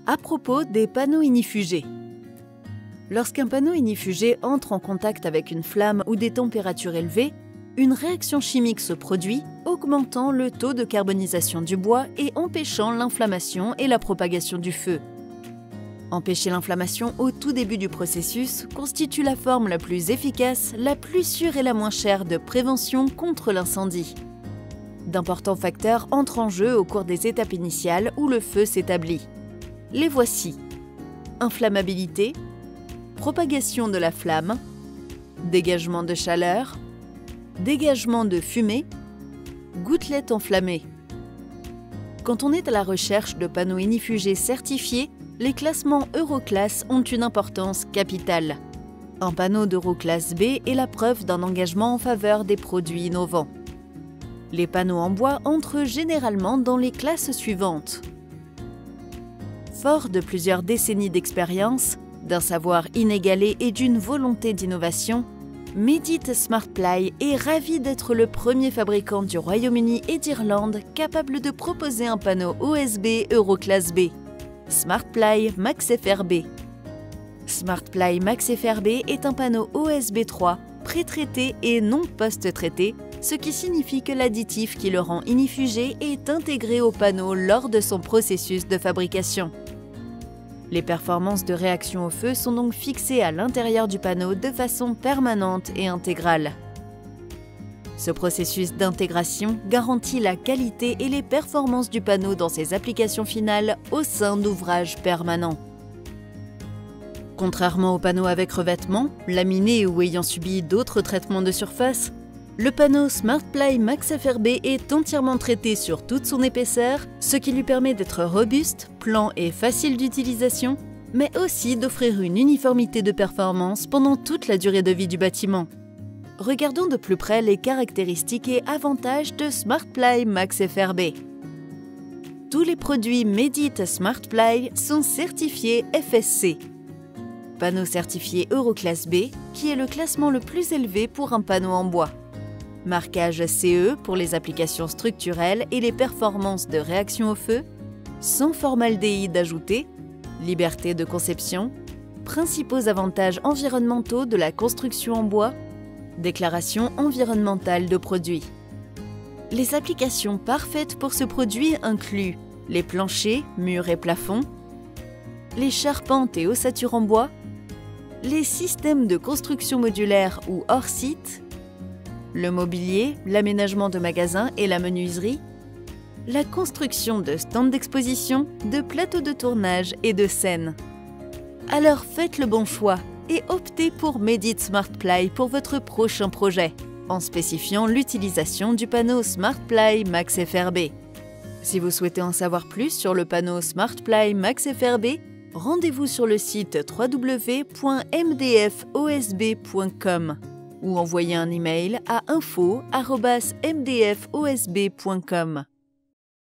À propos des panneaux ignifugés. Lorsqu'un panneau ignifugé entre en contact avec une flamme ou des températures élevées, une réaction chimique se produit, augmentant le taux de carbonisation du bois et empêchant l'inflammation et la propagation du feu. Empêcher l'inflammation au tout début du processus constitue la forme la plus efficace, la plus sûre et la moins chère de prévention contre l'incendie. D'importants facteurs entrent en jeu au cours des étapes initiales où le feu s'établit. Les voici: inflammabilité, propagation de la flamme, dégagement de chaleur, dégagement de fumée, gouttelettes enflammées. Quand on est à la recherche de panneaux ignifugés certifiés, les classements Euroclass ont une importance capitale. Un panneau d'Euroclass B est la preuve d'un engagement en faveur des produits innovants. Les panneaux en bois entrent généralement dans les classes suivantes. Fort de plusieurs décennies d'expérience, d'un savoir inégalé et d'une volonté d'innovation, Medit SmartPly est ravi d'être le premier fabricant du Royaume-Uni et d'Irlande capable de proposer un panneau OSB Euroclass B, SmartPly Max FRB. SmartPly Max FRB est un panneau OSB 3 pré-traité et non post-traité, ce qui signifie que l'additif qui le rend ignifugé est intégré au panneau lors de son processus de fabrication. Les performances de réaction au feu sont donc fixées à l'intérieur du panneau de façon permanente et intégrale. Ce processus d'intégration garantit la qualité et les performances du panneau dans ses applications finales au sein d'ouvrages permanents. Contrairement aux panneaux avec revêtement, laminés ou ayant subi d'autres traitements de surface, le panneau SmartPly Max FRB est entièrement traité sur toute son épaisseur, ce qui lui permet d'être robuste, plan et facile d'utilisation, mais aussi d'offrir une uniformité de performance pendant toute la durée de vie du bâtiment. Regardons de plus près les caractéristiques et avantages de SmartPly Max FRB. Tous les produits Medit SmartPly sont certifiés FSC. Panneau certifié Euroclass B, qui est le classement le plus élevé pour un panneau en bois. Marquage CE pour les applications structurelles et les performances de réaction au feu, sans formaldéhyde ajouté, liberté de conception, principaux avantages environnementaux de la construction en bois, déclaration environnementale de produit. Les applications parfaites pour ce produit incluent les planchers, murs et plafonds, les charpentes et ossatures en bois, les systèmes de construction modulaire ou hors site, le mobilier, l'aménagement de magasins et la menuiserie, la construction de stands d'exposition, de plateaux de tournage et de scènes. Alors faites le bon choix et optez pour Medit SmartPly pour votre prochain projet, en spécifiant l'utilisation du panneau SmartPly Max FRB. Si vous souhaitez en savoir plus sur le panneau SmartPly Max FRB, rendez-vous sur le site www.mdfosb.com ou envoyez un email à info@mdfosb.com.